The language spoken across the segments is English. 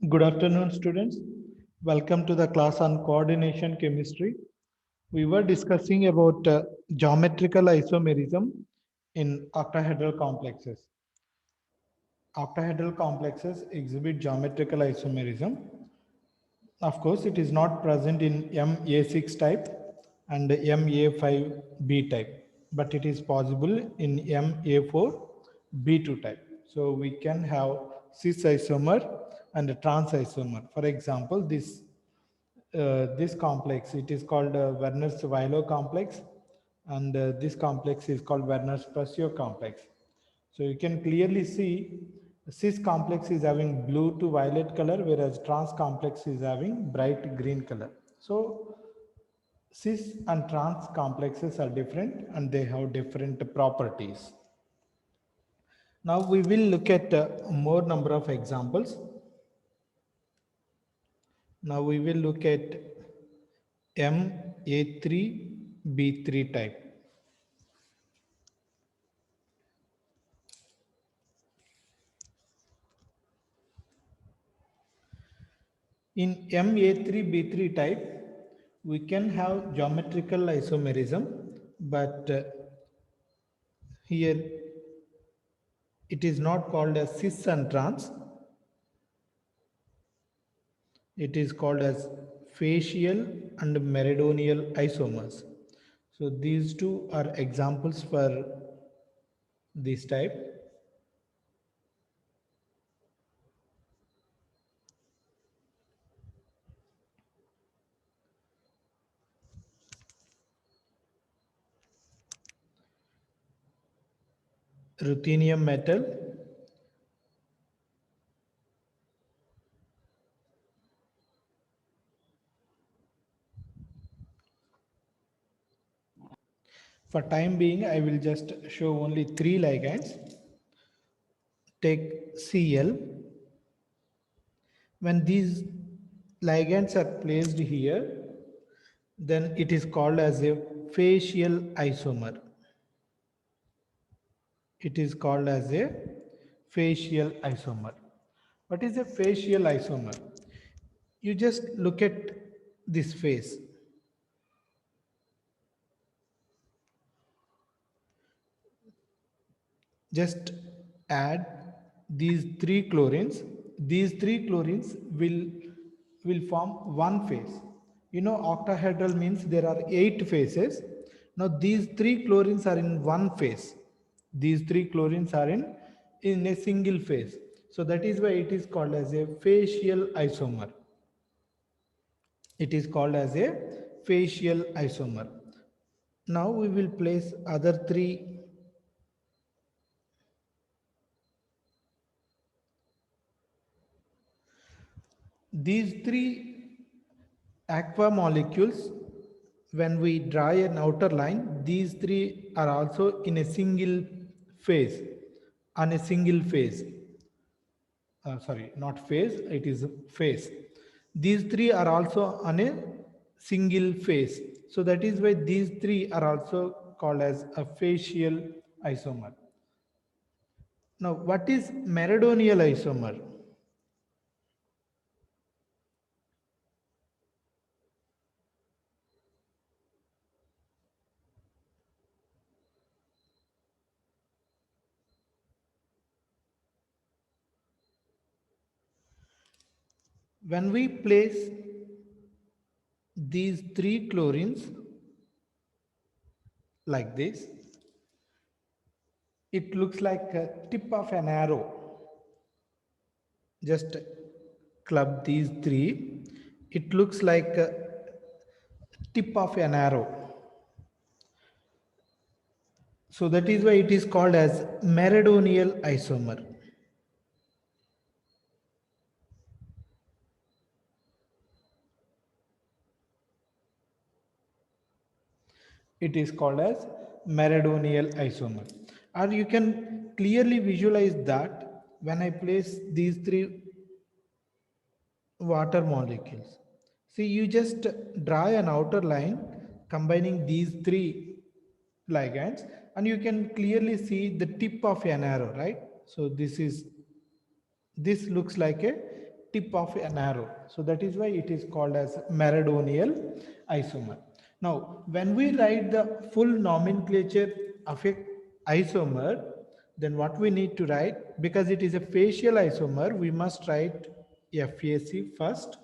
Good afternoon, students. Welcome to the class on coordination chemistry. We were discussing about geometrical isomerism in octahedral complexes. Octahedral complexes exhibit geometrical isomerism. Of course, it is not present in MA6 type and MA5B type, but it is possible in MA4B2 type. So we can have cis isomer and a trans isomer. For example, this complex, it is called Werner's-Weilau complex, and this complex is called Werner's-Pursio complex. So you can clearly see cis complex is having blue to violet color, whereas trans complex is having bright green color. So cis and trans complexes are different and they have different properties. Now we will look at more number of examples. Now we will look at MA3B3 type. In MA3B3 type, we can have geometrical isomerism, but here it is not called as cis and trans. It is called as facial and meridional isomers. So these two are examples for this type. Ruthenium metal, for time being, I will just show only three ligands. Take Cl. When these ligands are placed here, then it is called as a facial isomer. It is called as a facial isomer. What is a facial isomer? You just look at this face. Just add these three chlorines. These three chlorines will form one phase. You know, octahedral means there are 8 phases. Now these three chlorines are in one phase. These three chlorines are in a single phase. So that is why it is called as a facial isomer. It is called as a facial isomer. Now we will place other three. These three aqua molecules, when we draw an outer line, these three are also in a single phase, on a single phase. Sorry, not phase, it is phase. These three are also on a single phase. So that is why these three are also called as a facial isomer. Now, what is meridional isomer? When we place these three chlorines like this, it looks like a tip of an arrow. Just club these three, it looks like a tip of an arrow. So that is why it is called as meridional isomer. It is called as meridional isomer. Or you can clearly visualize that when I place these three water molecules. See, you just draw an outer line combining these three ligands, and you can clearly see the tip of an arrow, right? So this looks like a tip of an arrow. So that is why it is called as meridional isomer. Now, when we write the full nomenclature of a isomer, then what we need to write, because it is a facial isomer, we must write FAC first.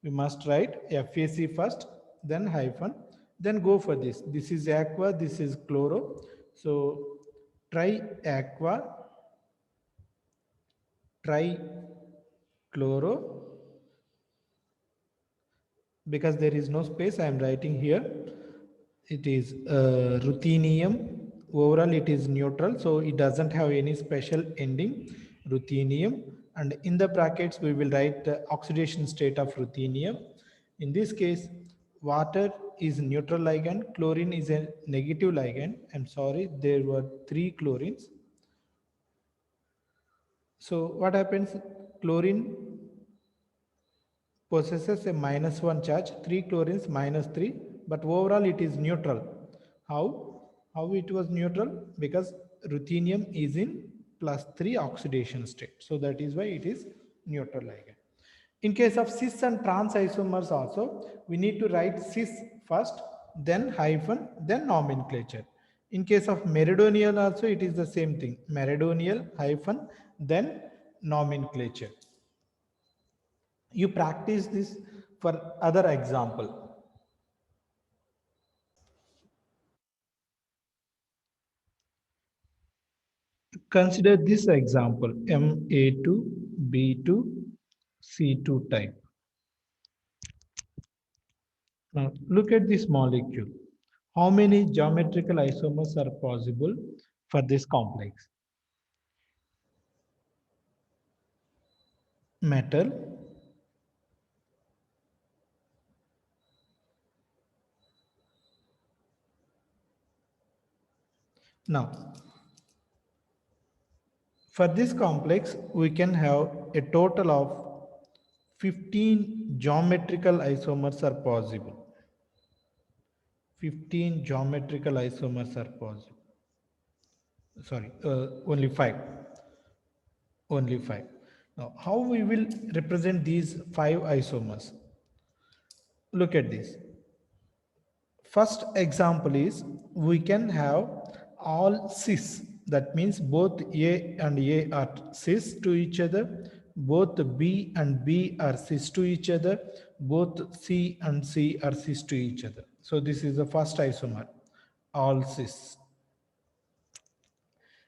We must write FAC first, then hyphen, then go for this. This is aqua, this is chloro. So tri aqua, tri chloro, because there is no space, I am writing here. It is ruthenium. Overall, it is neutral, so it doesn't have any special ending. Ruthenium, and in the brackets, we will write the oxidation state of ruthenium. In this case, water is neutral ligand, chlorine is a negative ligand. I'm sorry, there were 3 chlorines. So what happens? Chlorine possesses a -1 charge, 3 chlorines -3, but overall it is neutral. How? How it was neutral? Because ruthenium is in +3 oxidation state. So that is why it is neutral ligand. In case of cis and trans isomers also, we need to write cis first, then hyphen, then nomenclature. In case of meridional also, it is the same thing. Meridional hyphen, then nomenclature. You practice this for other example. Consider this example, Ma2B2C2 type. Now look at this molecule. How many geometrical isomers are possible for this complex? Metal, now for this complex we can have a total of 15 geometrical isomers are possible. 15 geometrical isomers are possible. Sorry, only 5. Only 5. Now, how we will represent these 5 isomers? Look at this. First example is we can have all cis. That means both A and A are cis to each other. Both B and B are cis to each other. Both C and C are cis to each other. So this is the first isomer, all cis.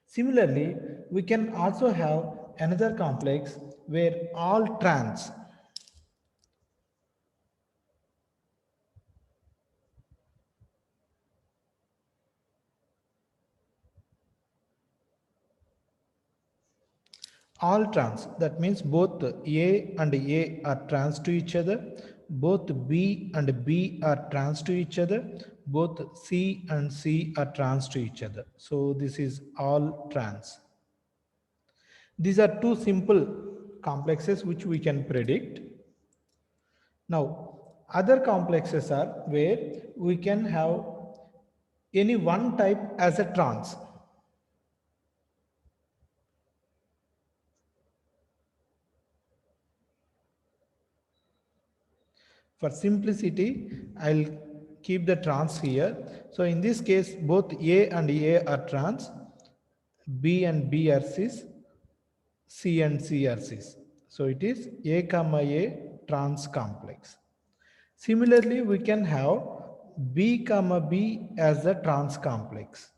Similarly, we can also have another complex where all trans. All trans, that means both A and A are trans to each other, both B and B are trans to each other, both C and C are trans to each other. So this is all trans. These are two simple complexes which we can predict. Now, other complexes are where we can have any one type as a trans. For simplicity, I'll keep the trans here. So in this case, both A and A are trans, B and B are cis, C and C are cis. So it is A comma A trans complex. Similarly, we can have B comma B as the trans complex.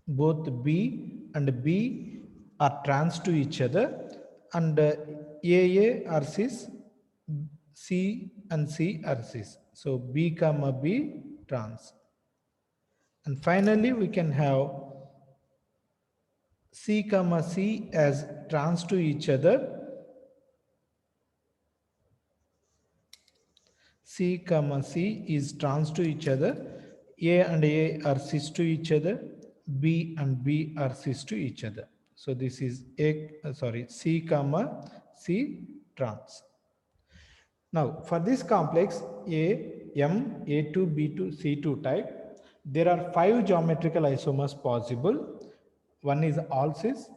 Both B and B are trans to each other, and AA are cis, C and C are cis. So B comma B trans. And finally, we can have C comma C as trans to each other. C comma C is trans to each other. A and A are cis to each other. B and B are cis to each other. So this is C comma C trans. Now for this complex A2, B2, C2 type, there are 5 geometrical isomers possible. one is all cis,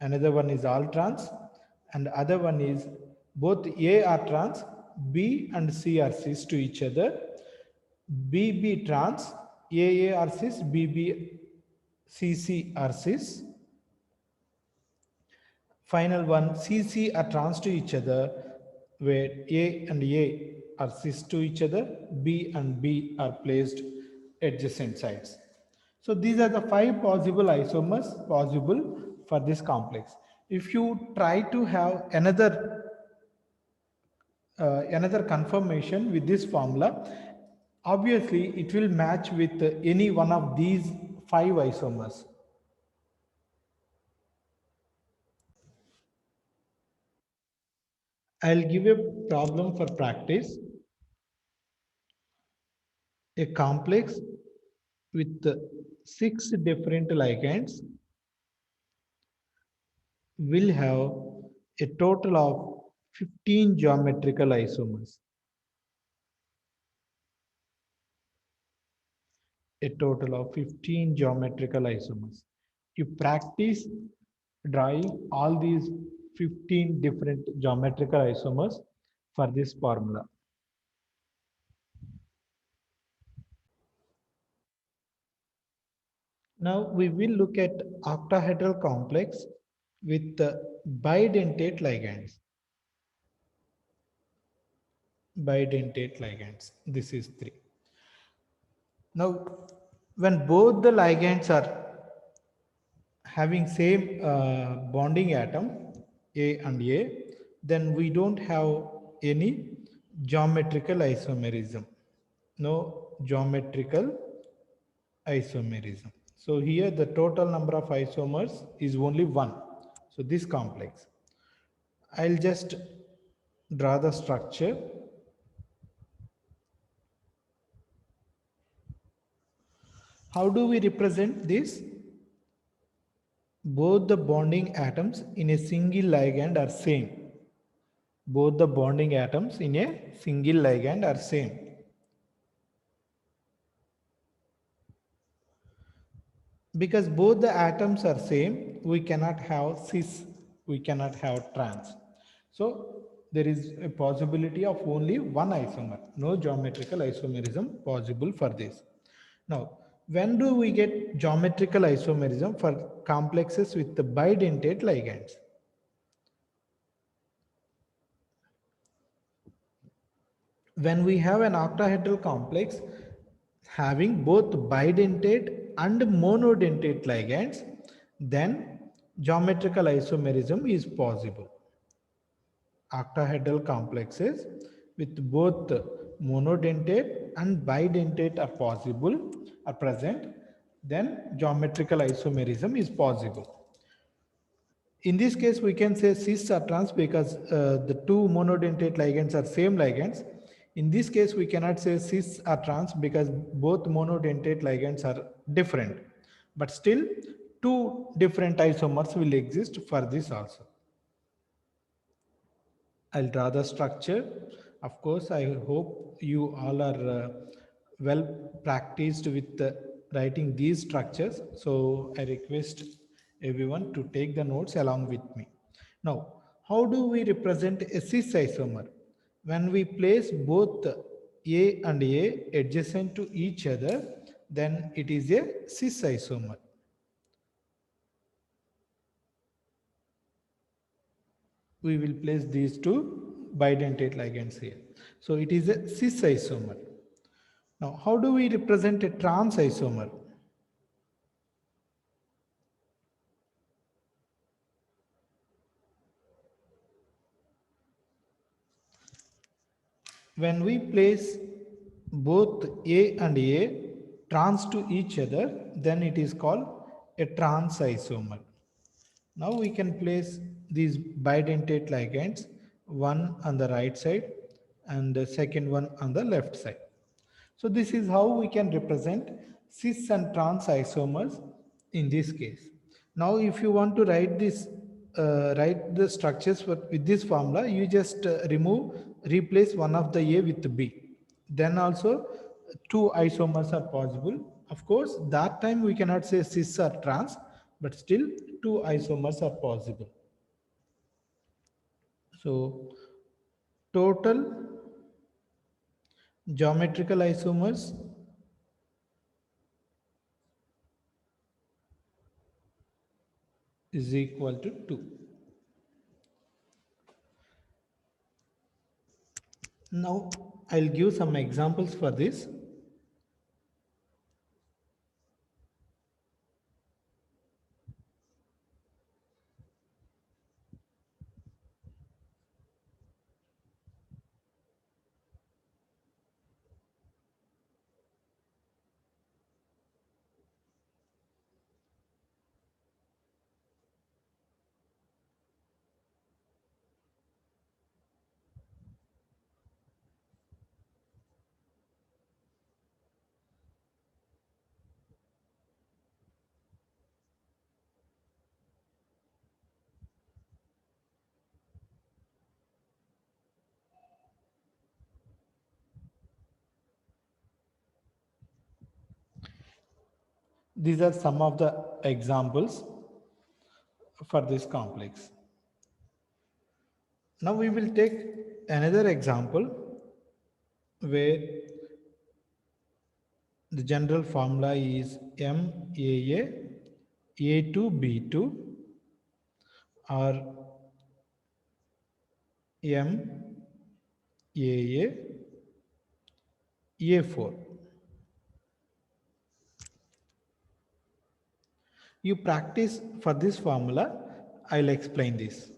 another one is all trans, and other one is both A are trans, B and C are cis to each other, BB trans, AA are cis, BB CC are cis. Final one, CC are trans to each other, where A and A are cis to each other, B and B are placed adjacent sides. So these are the 5 possible isomers possible for this complex. If you try to have another confirmation with this formula, obviously it will match with any one of these 5 isomers. I'll give a problem for practice. A complex with 6 different ligands will have a total of 15 geometrical isomers. A total of 15 geometrical isomers. You practice drawing all these 15 different geometrical isomers for this formula. Now we will look at octahedral complex with bidentate ligands. Bidentate ligands. This is 3. Now, when both the ligands are having same bonding atom, A and A, then we don't have any geometrical isomerism. No geometrical isomerism. So here the total number of isomers is only 1. So this complex. I'll just draw the structure. How do we represent this? Both the bonding atoms in a single ligand are same. Both the bonding atoms in a single ligand are same. Because both the atoms are same, we cannot have cis, we cannot have trans. So there is a possibility of only one isomer, no geometrical isomerism possible for this. Now, when do we get geometrical isomerism for complexes with the bidentate ligands? When we have an octahedral complex having both bidentate and monodentate ligands, then geometrical isomerism is possible. Octahedral complexes with both monodentate and bidentate are possible, are present, then geometrical isomerism is possible. In this case, we can say cis are trans because the two monodentate ligands are same ligands. In this case, we cannot say cis are trans because both monodentate ligands are different. But still, two different isomers will exist for this also. I'll draw the structure. Of course, I hope you all are well practiced with writing these structures. So I request everyone to take the notes along with me. Now, how do we represent a cis isomer? When we place both A and A adjacent to each other, then it is a cis isomer. We will place these two bidentate ligands here. So it is a cis isomer. Now, how do we represent a trans isomer? When we place both A and A trans to each other, then it is called a trans isomer. Now we can place these bidentate ligands, one on the right side and the second one on the left side. So this is how we can represent cis and trans isomers in this case. Now if you want to write this, write the structures with this formula, you just replace one of the A with the B. Then also two isomers are possible. Of course, that time we cannot say cis or trans, but still two isomers are possible. So total geometrical isomers is equal to 2. Now I'll give some examples for this. These are some of the examples for this complex. Now we will take another example where the general formula is MAA A2B2 or MAA A4. You practice for this formula, I'll explain this.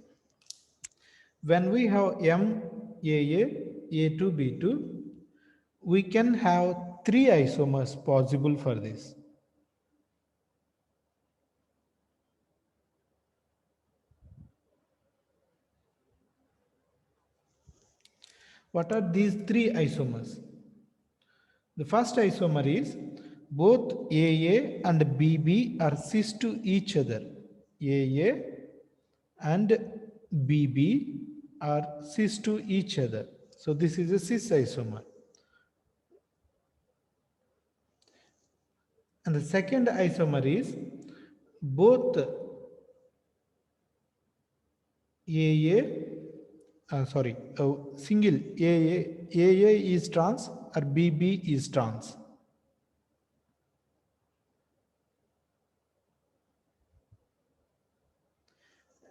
When we have MAA A2B2, we can have three isomers possible for this. What are these three isomers? The first isomer is both AA and BB are cis to each other. AA and BB are cis to each other. So this is a cis isomer. And the second isomer is both AA, single AA is trans or BB is trans.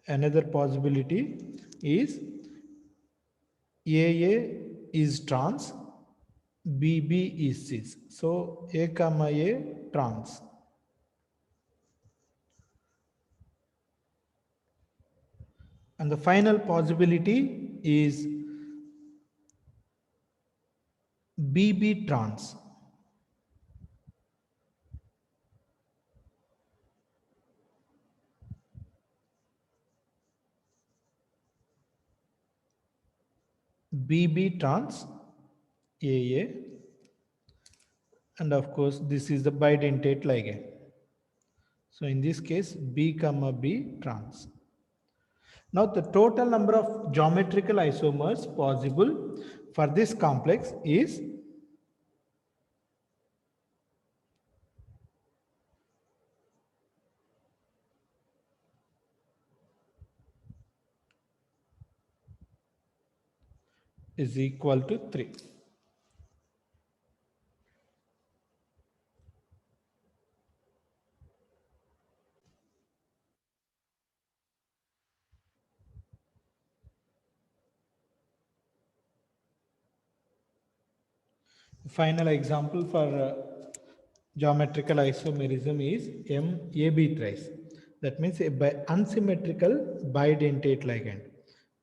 Another possibility is AA is trans, BB is cis. So A comma A trans. And the final possibility is BB trans. BB trans AA, and of course this is the bidentate ligand. So in this case B comma B trans. Now the total number of geometrical isomers possible for this complex is equal to 3. Final example for geometrical isomerism is MAB trace. That means a unsymmetrical bidentate ligand.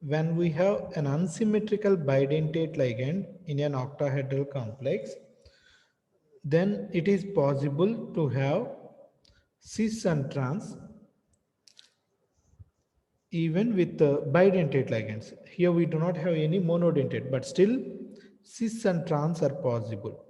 When we have an unsymmetrical bidentate ligand in an octahedral complex, then it is possible to have cis and trans even with bidentate ligands. Here we do not have any monodentate, but still cis and trans are possible.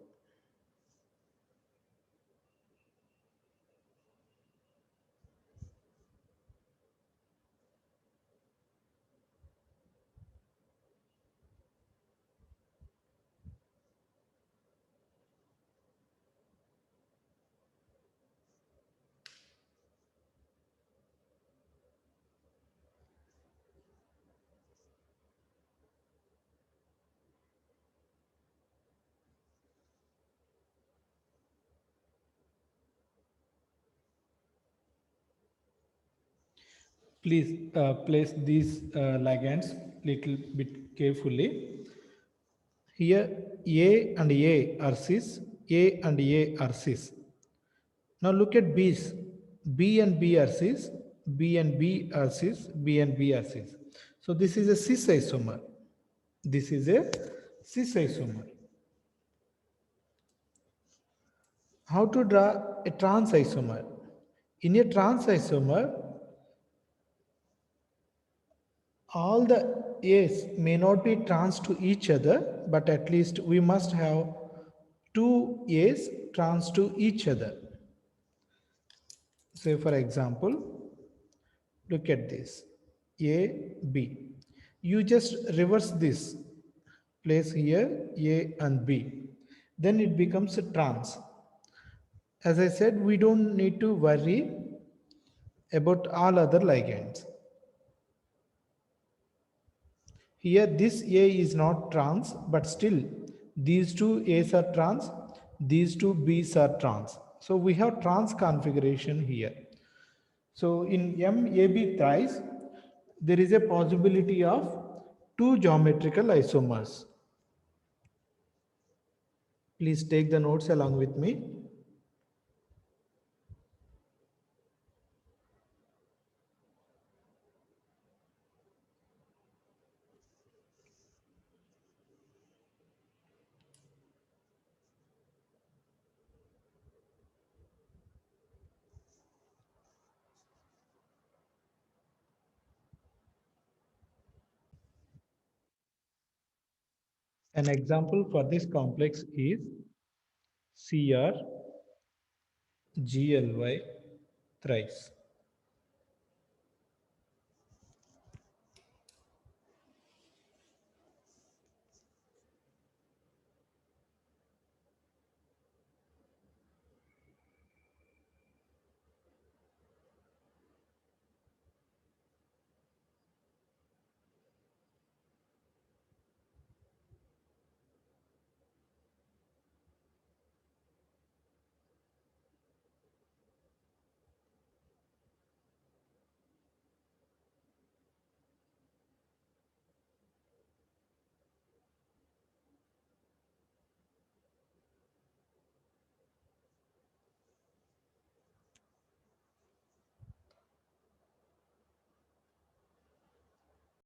Please place these ligands little bit carefully. Here A and A are cis, A and A are cis. Now look at B's. B and B are cis, B and B are cis, B and B are cis. So this is a cis isomer. This is a cis isomer. How to draw a trans isomer? In a trans isomer, all the A's may not be trans to each other, but at least we must have two A's trans to each other. Say for example, look at this A, B. You just reverse this, place here A and B. Then it becomes a trans. As I said, we don't need to worry about all other ligands. Here this A is not trans, but still these two A's are trans, these two B's are trans. So we have trans configuration here. So in MAB thrice, there is a possibility of two geometrical isomers. Please take the notes along with me. An example for this complex is CR GLY thrice.